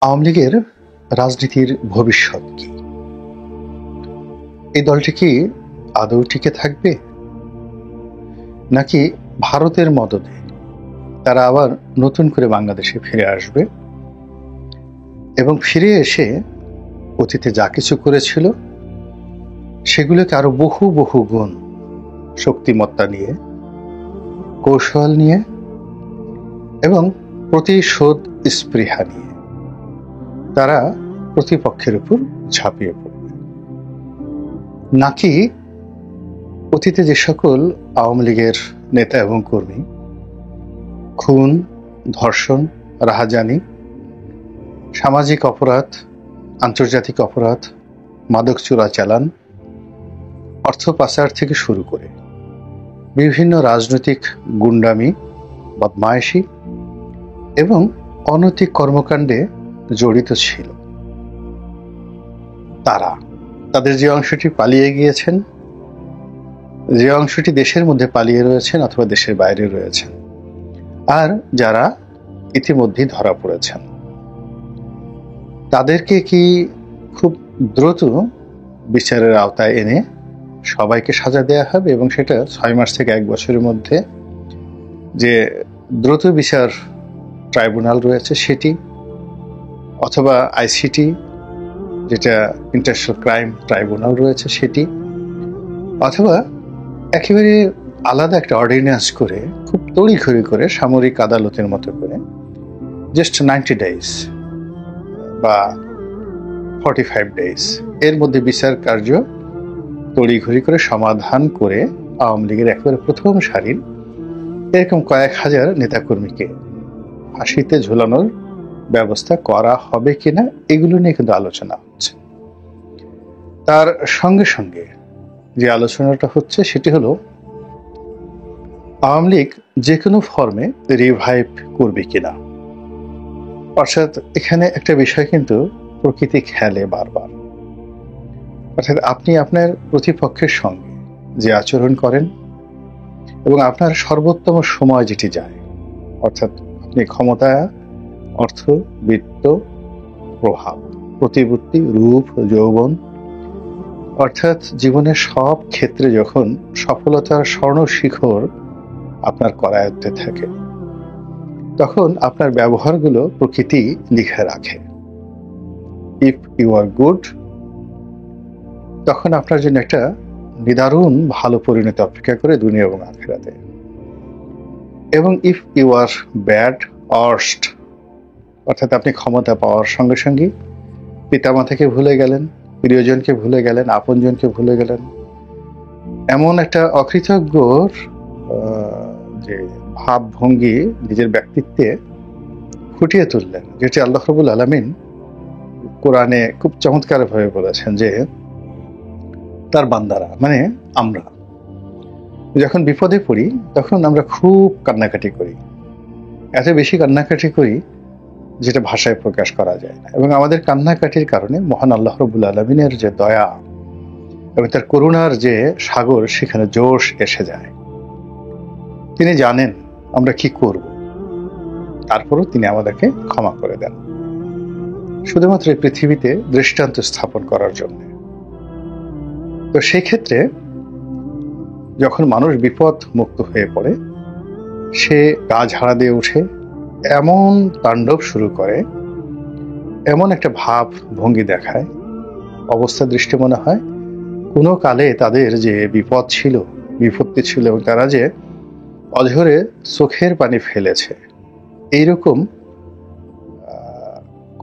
আওয়ামী লীগের রাজনীতির ভবিষ্যৎ কি? এই দলটি কি আদৌ টিকে থাকবে, নাকি ভারতের মদদে তারা আবার নতুন করে বাংলাদেশে ফিরে আসবে এবং ফিরে এসে অতীতে যা কিছু করেছিল সেগুলোকে আরো বহু বহু গুণ শক্তিমত্তা নিয়ে, কৌশল নিয়ে এবং প্রতিশোধ স্পৃহা নিয়ে তারা প্রতিপক্ষের উপর ঝাঁপিয়ে পড়বে, নাকি অতীতে যে সকল আওয়ামী লীগের নেতা এবং কর্মী খুন, ধর্ষণ, রাহাজানি, সামাজিক অপরাধ, আন্তর্জাতিক অপরাধ, মাদক চোরাচালান, অর্থ পাচার থেকে শুরু করে বিভিন্ন রাজনৈতিক গুন্ডামি, বদমায়েশি এবং অনৈতিক কর্মকাণ্ডে জড়িত ছিল, তাদের যে অংশটি পালিয়ে গিয়েছেন, যে অংশটি দেশের মধ্যে পালিয়ে রয়েছেন অথবা দেশের বাইরে রয়েছেন, আর যারা ইতিমধ্যেই ধরা পড়েছেন, তাদেরকে কি খুব দ্রুত বিচারের আওতায় এনে সবাইকে সাজা দেয়া হবে এবং সেটা 6 মাস থেকে 1 বছরের মধ্যে যে দ্রুত বিচার ট্রাইব্যুনাল রয়েছে সেটি, অথবা আইসিটি যেটা ইন্টারন্যাশনাল ক্রাইম ট্রাইব্যুনাল রয়েছে সেটি, অথবা একেবারে আলাদা একটা অর্ডিন্যান্স করে খুব তড়িঘড়ি করে সামরিক আদালতের মতো করে জাস্ট 90 ডেজ বা 45 ডেজ এর মধ্যে বিচার কার্য তড়িঘড়ি করে সমাধান করে আওয়ামী লীগের একেবারে প্রথম সারির এরকম কয়েক হাজার নেতাকর্মীকে ফাঁসিতে ঝুলানোর ব্যবস্থা করা হবে কিনা এগুলো নিয়ে কিন্তু আলোচনা হচ্ছে। তার সঙ্গে সঙ্গে যে আলোচনাটা হচ্ছে সেটি হলো আওয়ামী লীগ যে কোনো ফর্মে রিভাইভ করবে কিনা। অর্থাৎ এখানে একটা বিষয় কিন্তু প্রকৃতি খেলে বারবার, অর্থাৎ আপনি আপনার প্রতিপক্ষের সঙ্গে যে আচরণ করেন এবং আপনার সর্বোত্তম সময় যেটি যায়, অর্থাৎ আপনি ক্ষমতা, অর্থ, বিত্ত, প্রভাব, প্রতিপত্তি, রূপ, যৌবন, অর্থাৎ জীবনের সব ক্ষেত্রে যখন সফলতার স্বর্ণ শিখর আপনার করায়ত্তে থাকে, তখন আপনার ব্যবহারগুলো প্রকৃতি লিখে রাখে। ইফ ইউ আর গুড, তখন আপনার জন্য একটা নিদারুণ ভালো পরিণতি অপেক্ষা করে দুনিয়া এবং আখিরাতে। এবং if you are bad, worst, অর্থাৎ আপনি ক্ষমতা পাওয়ার সঙ্গে সঙ্গে পিতামাতাকে ভুলে গেলেন, প্রিয়জনকে ভুলে গেলেন, আপনজনকে ভুলে গেলেন, এমন একটা অকৃতজ্ঞর যে ভাবভঙ্গি নিজের ব্যক্তিত্বে ফুটিয়ে তুললেন, যেটি আল্লাহ রাব্বুল আলামিন কোরআনে খুব চমৎকার ভাবে বলেছেন যে তার বান্দারা মানে আমরা যখন বিপদে পড়ি তখন আমরা খুব কান্নাকাটি করি, এত বেশি কান্নাকাটি করি যেটা ভাষায় প্রকাশ করা যায় না। এবং আমাদের কান্নাকাটির কারণে মহান আল্লাহ রাব্বুল আলামিনের যে দয়া এবং তার করুণার যে সাগর সেখানে জোশ এসে যায়। তিনি জানেন আমরা কি করব, তারপরও তিনি আমাদেরকে ক্ষমা করে দেন, শুধুমাত্র এই পৃথিবীতে দৃষ্টান্ত স্থাপন করার জন্য। তো সেই ক্ষেত্রে যখন মানুষ বিপদ মুক্ত হয়ে পড়ে, সে গা ঝাড়া দিয়ে উঠে এমন তাণ্ডব শুরু করে, এমন একটা ভাব ভঙ্গি দেখায়, অবস্থা দৃষ্টি মনে হয় কোনো কালে তাদের যে বিপদ ছিল, বিপত্তি ছিল এবং তারা যে অঝরে চোখের পানি ফেলেছে, এইরকম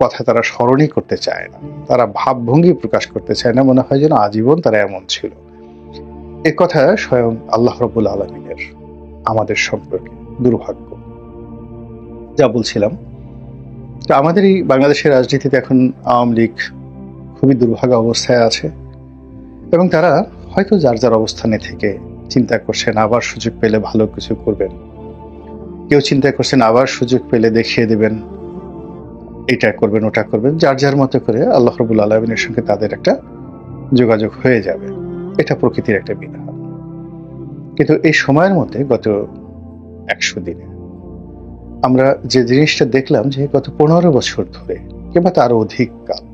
কথা তারা স্মরণই করতে চায় না, তারা ভাবভঙ্গি প্রকাশ করতে চায় না, মনে হয় যেন আজীবন তারা এমন ছিল। এ কথা স্বয়ং আল্লাহ রাব্বুল আলামিনের আমাদের সম্পর্কে দুর্ভাগ্য। যা বলছিলাম, তো আমাদের এই বাংলাদেশের রাজনীতিতে এখন আওয়ামী লীগ খুবই দুর্ভাগ্য অবস্থায় আছে এবং তারা হয়তো যার যার অবস্থানে থেকে চিন্তা করছেন আবার সুযোগ পেলে ভালো কিছু করবেন, কেউ চিন্তা করছেন আবার সুযোগ পেলে দেখিয়ে দেবেন এটা করবেন ওটা করবেন, যার যার মতো করে আল্লাহ রাব্বুল আলামিনের সঙ্গে তাদের একটা যোগাযোগ হয়ে যাবে, এটা প্রকৃতির একটা বিধান। কিন্তু এই সময়ের মধ্যে গত 100 দিনে আমরা যে জিনিসটা দেখলাম যে গত 15 বছর ধরে কিংবা তারও অধিক কাল,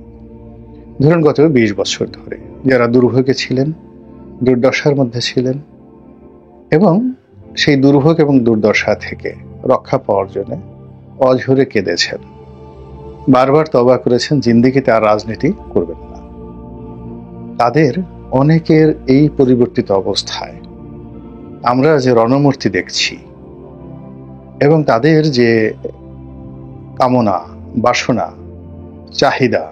ধরুন গত 20 বছর ধরে যারা দুর্ভোগে ছিলেন, দুর্দশার মধ্যে ছিলেন এবং সেই দুর্ভোগ এবং দুর্দশা থেকে রক্ষা পাওয়ার জন্য অঝরে কেঁদেছেন, বারবার তওবা করেছেন, জিন্দেগিতে আর রাজনীতি করবেন না, তাদের অনেকের এই পরিবর্তিত অবস্থায় আমরা যে রণমূর্তি দেখছি এবং তাদের যে কামনা, বাসনা, চাহিদা,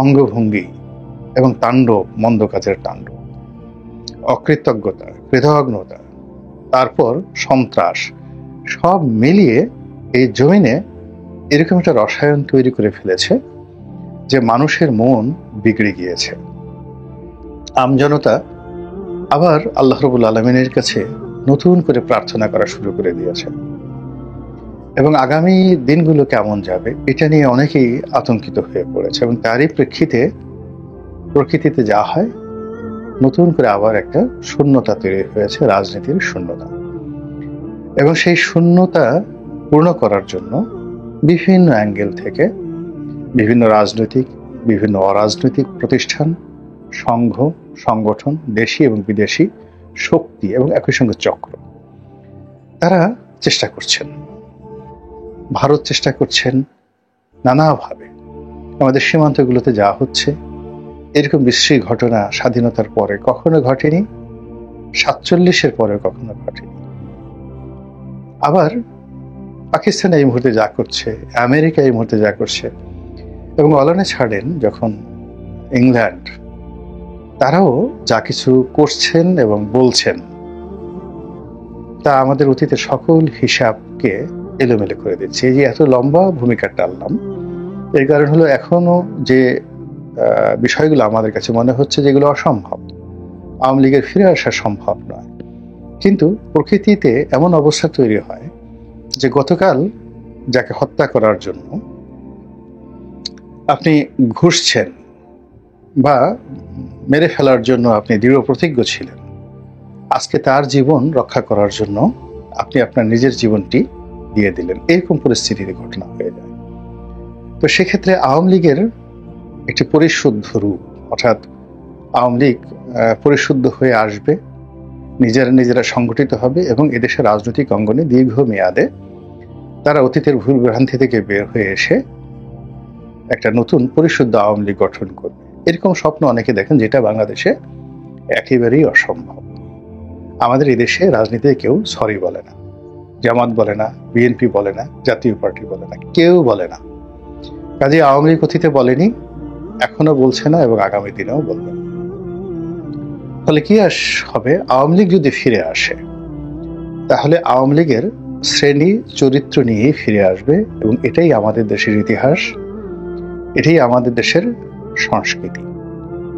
অঙ্গভঙ্গি এবং তাণ্ডব, মন্দ কাজের তাণ্ডব, অকৃতজ্ঞতা, কৃতজ্ঞতা, তারপর সন্ত্রাস, সব মিলিয়ে এই জমিনে এরকম একটা রসায়ন তৈরি করে ফেলেছে যে মানুষের মন বিগড়ে গিয়েছে। আমজনতা আবার আল্লাহ রাব্বুল আলামিনের কাছে নতুন করে প্রার্থনা করা শুরু করে দিয়েছে এবং আগামী দিনগুলো কেমন যাবে এটা নিয়ে অনেকেই আতঙ্কিত হয়ে পড়েছে এবং তারই প্রেক্ষিতে প্রকৃতিতে যা হয়, নতুন করে আবার একটা শূন্যতা তৈরি হয়েছে, রাজনীতির শূন্যতা। এবং সেই শূন্যতা পূর্ণ করার জন্য বিভিন্ন অ্যাঙ্গেল থেকে বিভিন্ন রাজনৈতিক, বিভিন্ন অরাজনৈতিক প্রতিষ্ঠান, সংঘ, সংগঠন, দেশি এবং বিদেশি শক্তি এবং একই সঙ্গে চক্র, তারা চেষ্টা করছেন। ভারত চেষ্টা করছেন নানাভাবে। আমাদের সীমান্তগুলোতে যা হচ্ছে, এরকম বিশ্রী ঘটনা স্বাধীনতার পরে কখনো ঘটেনি, 47-এর পরে কখনো ঘটেনি। আবার পাকিস্তান এই মুহূর্তে যা করছে, আমেরিকা এই মুহূর্তে যা করছে, এবং অলানে ছাড়েন যখন ইংল্যান্ড, তারাও যা কিছু করছেন এবং বলছেন তা আমাদের অতীতের সকল হিসাবকে এলোমেলো করে দিচ্ছে। এই যে এত লম্বা ভূমিকা টানলাম, এর কারণ হলো এখনো যে বিষয়গুলো আমাদের কাছে মনে হচ্ছে যেগুলো অসম্ভব, আওয়ামী লীগের ফিরে আসা সম্ভব নয়, কিন্তু প্রকৃতিতে এমন অবস্থা তৈরি হয় যে গতকাল যাকে হত্যা করার জন্য আপনি ঘুষছেন বা মেরে ফেলার জন্য আপনি দৃঢ় প্রতিজ্ঞ ছিলেন, আজকে তার জীবন রক্ষা করার জন্য আপনি আপনার নিজের জীবনটি দিয়ে দিলেন। এরকম পরিস্থিতির ঘটনা হয়ে যায়। তো সেক্ষেত্রে আওয়ামী লীগের একটি পরিশুদ্ধ রূপ, অর্থাৎ আওয়ামী লীগ পরিশুদ্ধ হয়ে আসবে, নিজেরা সংগঠিত হবে এবং এদেশের রাজনৈতিক অঙ্গনে দীর্ঘমেয়াদে তারা অতীতের ভুল ভ্রান্তি থেকে বের হয়ে এসে একটা নতুন পরিশুদ্ধ আওয়ামী লীগ গঠন করবে। এরকম স্বপ্ন অনেকে দেখেন, যেটা বাংলাদেশে একেবারেই অসম্ভব। আমাদের এই দেশে রাজনীতিতে কেউ সরি বলে না, জামাত বলে না, বিএনপি বলে না, জাতীয় পার্টি বলে না, কেউ বলে না। কাজে আওয়ামী লীগ অতীতে বলেনি, এখনো বলছে না এবং আগামী দিনেও বলবে না। ফলে কি হবে, আওয়ামী লীগ যদি ফিরে আসে তাহলে আওয়ামী লীগের শ্রেণী চরিত্র নিয়েই ফিরে আসবে এবং এটাই আমাদের দেশের ইতিহাস, এটাই আমাদের দেশের সংস্কৃতি।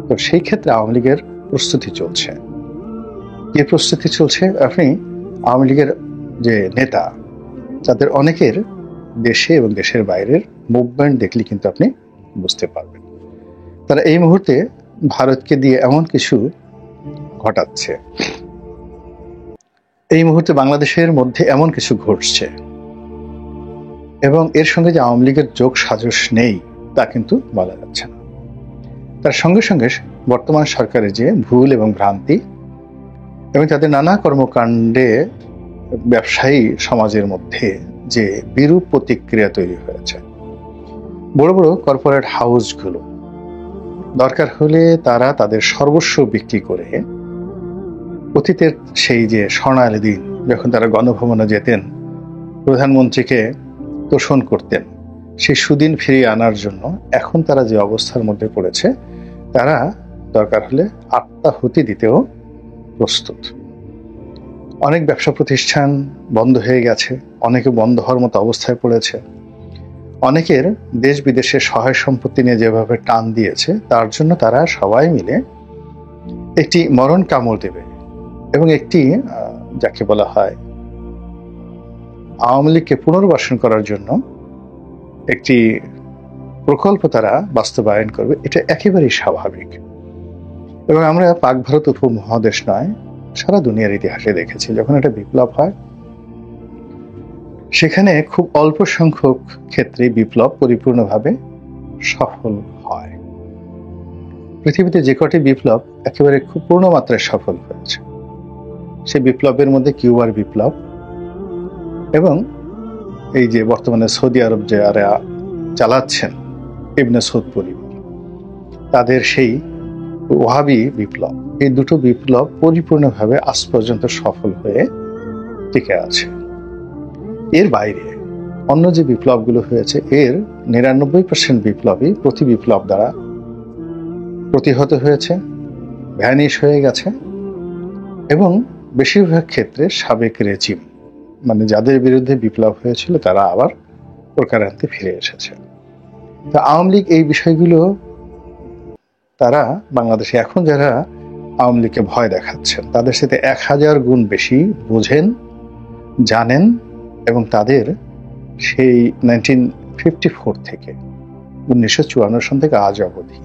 তো সেই ক্ষেত্রে আওয়ামী লীগের প্রস্তুতি চলছে। যে প্রস্তুতি চলছে, আপনি আওয়ামী লীগের যে নেতা, তাদের অনেকের দেশে এবং দেশের বাইরের মুভমেন্ট দেখলে কিন্তু আপনি বুঝতে পারবেন। তারা এই মুহূর্তে ভারতকে দিয়ে এমন কিছু ঘটাচ্ছে, এই মুহূর্তে বাংলাদেশের মধ্যে এমন কিছু ঘটছে এবং এর সঙ্গে যে আওয়ামী লীগের যোগ সাজস নেই তা কিন্তু বলা যাচ্ছে না। তার সঙ্গে সঙ্গে বর্তমান সরকারের যে ভুল এবং ভ্রান্তি এবং তাদের নানা কর্মকাণ্ডে ব্যবসায়ী সমাজের মধ্যে যে বিরূপ প্রতিক্রিয়া তৈরি হয়েছে, বড় বড় কর্পোরেট হাউসগুলো দরকার হলে তারা তাদের সর্বস্ব বিক্রি করে অতীতের সেই যে স্বর্ণালী দিন যখন তারা গণভবনে যেতেন, প্রধানমন্ত্রীকে তোষণ করতেন, সেই সুদিন ফিরিয়ে আনার জন্য এখন তারা যে অবস্থার মধ্যে পড়েছে, তারা দরকার হলে আত্মাহুতি দিতেও প্রস্তুত। অনেক ব্যবসা প্রতিষ্ঠান বন্ধ হয়ে গেছে, অনেকে বন্ধ হওয়ার মতো অবস্থায় পড়েছে, অনেকের দেশ বিদেশের সহায় সম্পত্তি নিয়ে যেভাবে টান দিয়েছে, তার জন্য তারা সবাই মিলে একটি মরণ কামড় দেবে এবং একটি যাকে বলা হয় আওয়ামী লীগকে পুনর্বাসন করার জন্য একটি প্রকল্প তারা বাস্তবায়ন করবে। এটা একেবারেই স্বাভাবিক এবং আমরা পাক ভারত উপমহাদেশ নয়, সারা দুনিয়ার ইতিহাসে দেখেছি, যখন একটা বিপ্লব হয় সেখানে খুব অল্প সংখ্যক ক্ষেত্রে বিপ্লব পরিপূর্ণভাবে সফল হয়। পৃথিবীতে যে কটি বিপ্লব একেবারে খুব পূর্ণ মাত্রায় সফল হয়েছে, সেই বিপ্লবের মধ্যে কিউবার বিপ্লব এবং এই যে বর্তমানে সৌদি আরব যারা চালাচ্ছেন ইবনে সৌদ পরিবার, তাদের সেই ওয়াহাবি বিপ্লব, এই দুটো বিপ্লব পরিপূর্ণভাবে আজ পর্যন্ত সফল হয়ে টিকে আছে। এর বাইরে অন্য যে বিপ্লবগুলো হয়েছে এর 99% বিপ্লবই প্রতি বিপ্লব দ্বারা প্রতিহত হয়েছে, ভ্যানিশ হয়ে গেছে এবং বেশিরভাগ ক্ষেত্রে সাবেক রেজিম, মানে যাদের বিরুদ্ধে বিপ্লব হয়েছিল তারা আবার প্রকারান্তে ফিরে এসেছে। তো আওয়ামী লীগ এই বিষয়গুলো, তারা বাংলাদেশে এখন যারা আওয়ামী লীগকে ভয় দেখাচ্ছেন তাদের সাথে 1000 গুণ বেশি বোঝেন, জানেন এবং তাদের সেই 1954 থেকে 1954 সন থেকে আজ অবধি